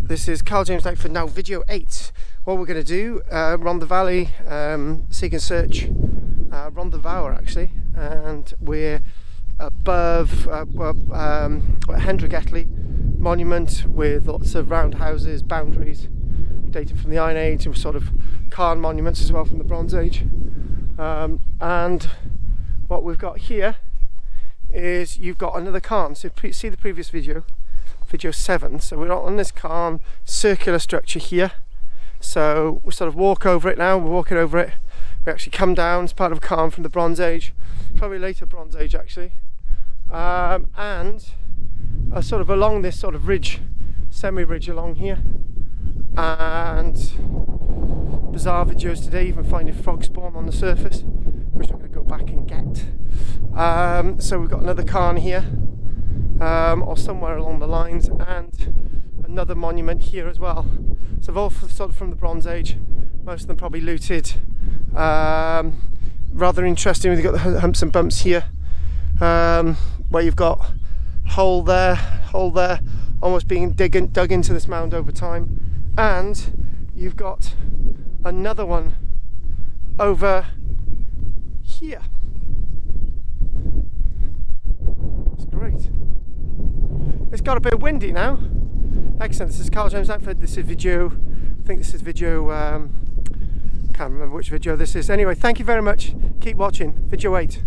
This is KARL-JAMES Nant-y-Gwyddon now, video 8. What we're going to do, Rhondda Valley, seek and search Rhondda Fawr actually, and we're above Hendre Gelli monument with lots of round houses, boundaries dating from the Iron Age, and sort of cairn monuments as well from the Bronze Age. And what we've got here is you've got another cairn. So see the previous video 7. So we're on this cairn circular structure here. So we sort of walk over it now. We're walking over it. We actually come down. It's part of a cairn from the Bronze Age, probably later Bronze Age actually. And sort of along this sort of ridge, semi-ridge along here. And bizarre videos today, even finding frog spawn on the surface, which I'm going to go back and get. So we've got another cairn here, or somewhere along the lines, and another monument here as well. So they've all sort of from the Bronze Age, most of them probably looted. Rather interesting, we've got the humps and bumps here, where you've got hole there, almost being dug into this mound over time. And you've got another one over here. It's great. It's got a bit windy now. Excellent. This is KARL-JAMES Nant-y-Gwyddon. This is video, I think this is video, can't remember which video this is. Anyway, thank you very much. Keep watching. Video 8.